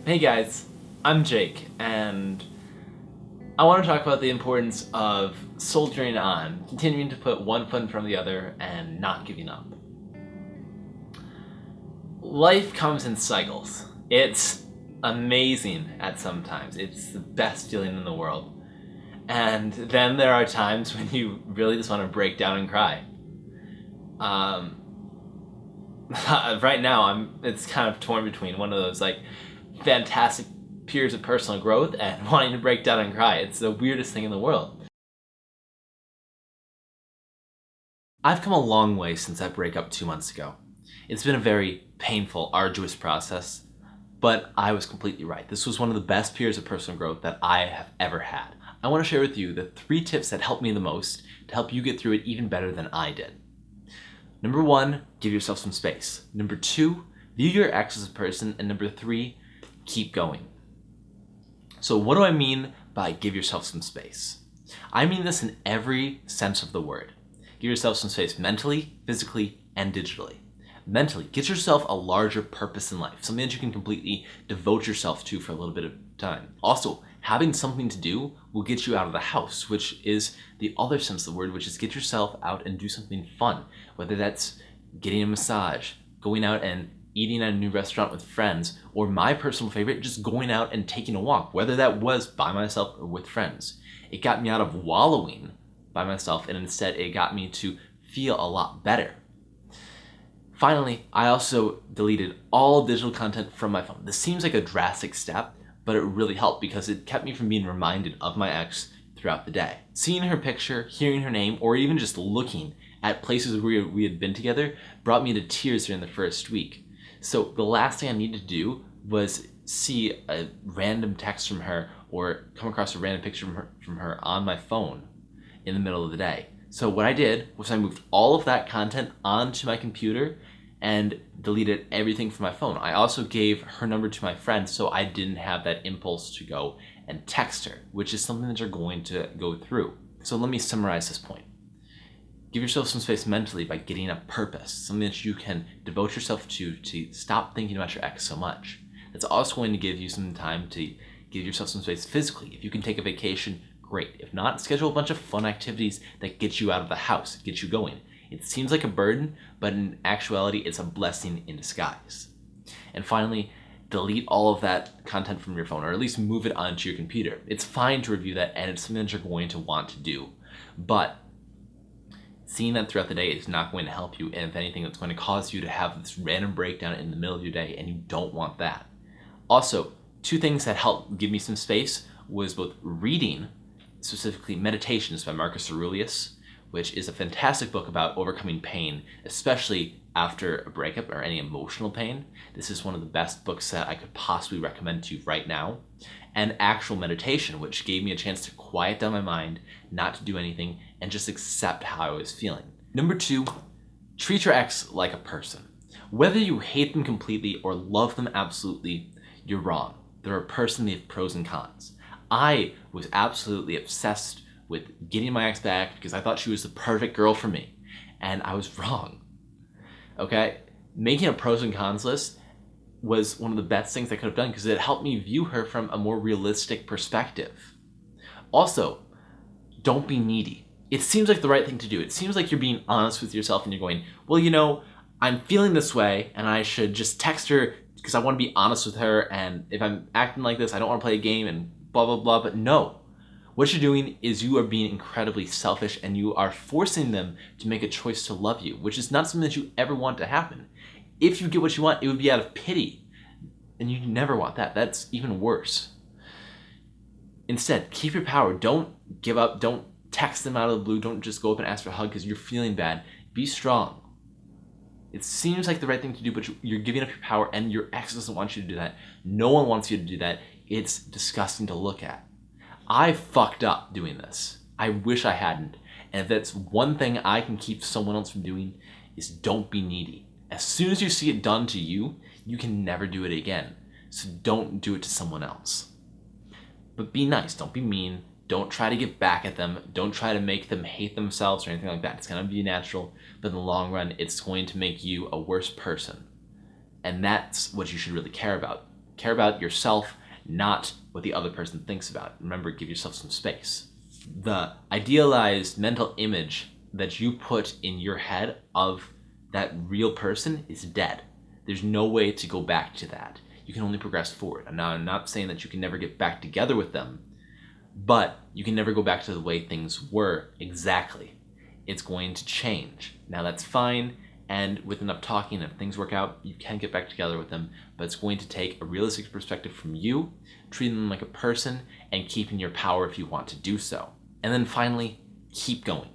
Hey guys, I'm Jake, and I want to talk about the importance of soldiering on, continuing to put one foot in front of the other, and not giving up. Life comes in cycles. It's amazing at some times. It's the best feeling in the world. And then there are times when you really just want to break down and cry. Um, right now, it's kind of torn between one of those like fantastic periods of personal growth and wanting to break down and cry. It's the weirdest thing in the world. I've come a long way since that breakup 2 months ago. It's been a very painful, arduous process, but I was completely right. This was one of the best periods of personal growth that I have ever had. I want to share with you the 3 tips that helped me the most to help you get through it even better than I did. Number 1, give yourself some space. Number 2, view your ex as a person. And number 3, keep going. So what do I mean by give yourself some space? I mean this in every sense of the word. Give yourself some space mentally, physically, and digitally. Mentally, get yourself a larger purpose in life, something that you can completely devote yourself to for a little bit of time. Also, having something to do will get you out of the house, which is the other sense of the word, which is get yourself out and do something fun, whether that's getting a massage, going out and eating at a new restaurant with friends, or my personal favorite, just going out and taking a walk, whether that was by myself or with friends. It got me out of wallowing by myself, and instead it got me to feel a lot better. Finally, I also deleted all digital content from my phone. This seems like a drastic step, but it really helped because it kept me from being reminded of my ex throughout the day. Seeing her picture, hearing her name, or even just looking at places where we had been together brought me to tears during the first week. So the last thing I needed to do was see a random text from her or come across a random picture from her on my phone in the middle of the day. So what I did was I moved all of that content onto my computer and deleted everything from my phone. I also gave her number to my friend so I didn't have that impulse to go and text her, which is something that you're going to go through. So let me summarize this point. Give yourself some space mentally by getting a purpose, something that you can devote yourself to stop thinking about your ex so much. That's also going to give you some time to give yourself some space physically. If you can take a vacation, great. If not, schedule a bunch of fun activities that get you out of the house, get you going. It seems like a burden, but in actuality, it's a blessing in disguise. And finally, delete all of that content from your phone, or at least move it onto your computer. It's fine to review that, and it's something that you're going to want to do. But seeing that throughout the day is not going to help you, and if anything, it's going to cause you to have this random breakdown in the middle of your day, and you don't want that. Also, 2 things that helped give me some space was both reading, specifically Meditations by Marcus Aurelius, which is a fantastic book about overcoming pain, especially after a breakup or any emotional pain. This is one of the best books that I could possibly recommend to you right now. And actual meditation, which gave me a chance to quiet down my mind, not to do anything, and just accept how I was feeling. Number 2, treat your ex like a person. Whether you hate them completely or love them absolutely, you're wrong. They're a person, they have pros and cons. I was absolutely obsessed with getting my ex back because I thought she was the perfect girl for me, and I was wrong. Okay? Making a pros and cons list was one of the best things I could have done because it helped me view her from a more realistic perspective. Also, don't be needy. It seems like the right thing to do. It seems like you're being honest with yourself and you're going, well, I'm feeling this way and I should just text her because I want to be honest with her, and if I'm acting like this, I don't want to play a game and blah, blah, blah. But no. What you're doing is you are being incredibly selfish, and you are forcing them to make a choice to love you, which is not something that you ever want to happen. If you get what you want, it would be out of pity, and you never want that. That's even worse. Instead, keep your power. Don't give up. Don't text them out of the blue. Don't just go up and ask for a hug because you're feeling bad. Be strong. It seems like the right thing to do, but you're giving up your power, and your ex doesn't want you to do that. No one wants you to do that. It's disgusting to look at. I fucked up doing this. I wish I hadn't. And if that's one thing I can keep someone else from doing, is don't be needy. As soon as you see it done to you, you can never do it again. So don't do it to someone else. But be nice. Don't be mean. Don't try to get back at them. Don't try to make them hate themselves or anything like that. It's going to be natural, but in the long run, it's going to make you a worse person. And that's what you should really care about. Care about yourself, not what the other person thinks about it. Remember, give yourself some space. The idealized mental image that you put in your head of that real person is dead. There's no way to go back to that. You can only progress forward. And now I'm not saying that you can never get back together with them, but you can never go back to the way things were exactly. It's going to change. Now that's fine, and with enough talking, if things work out, you can get back together with them, but it's going to take a realistic perspective from you, treating them like a person, and keeping your power if you want to do so. And then finally, keep going.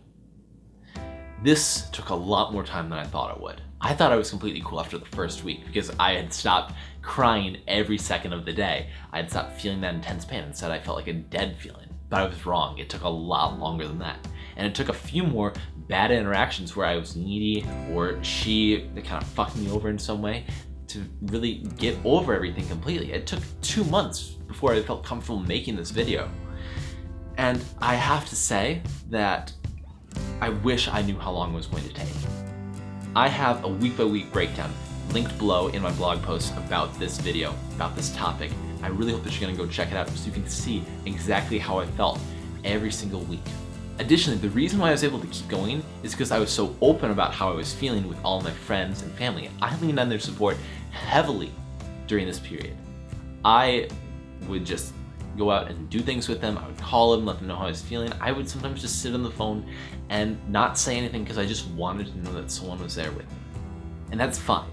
This took a lot more time than I thought it would. I thought I was completely cool after the first week because I had stopped crying every second of the day. I had stopped feeling that intense pain. Instead, I felt like a dead feeling. But I was wrong. It took a lot longer than that. And it took a few more bad interactions where I was needy or she kind of fucked me over in some way to really get over everything completely. It took 2 months before I felt comfortable making this video. And I have to say that I wish I knew how long it was going to take. I have a week-by-week breakdown linked below in my blog post about this video, about this topic. I really hope that you're gonna go check it out so you can see exactly how I felt every single week. Additionally, the reason why I was able to keep going is because I was so open about how I was feeling with all my friends and family. I leaned on their support heavily during this period. I would just go out and do things with them. I would call them, let them know how I was feeling. I would sometimes just sit on the phone and not say anything because I just wanted to know that someone was there with me. And that's fine.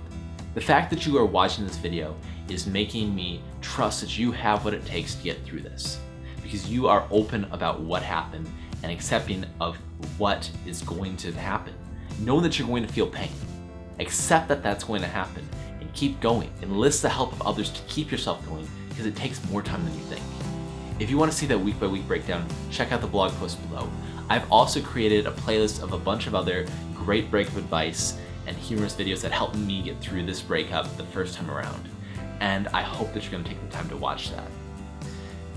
The fact that you are watching this video is making me trust that you have what it takes to get through this, because you are open about what happened and accepting of what is going to happen. Know that you're going to feel pain. Accept that that's going to happen and keep going. Enlist the help of others to keep yourself going because it takes more time than you think. If you want to see that week-by-week breakdown, check out the blog post below. I've also created a playlist of a bunch of other great breakup advice and humorous videos that helped me get through this breakup the first time around. And I hope that you're going to take the time to watch that.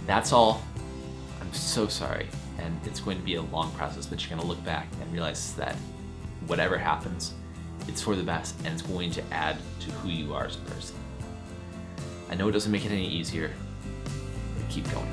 That's all. I'm so sorry. And it's going to be a long process, but you're going to look back and realize that whatever happens, it's for the best and it's going to add to who you are as a person. I know it doesn't make it any easier, but keep going.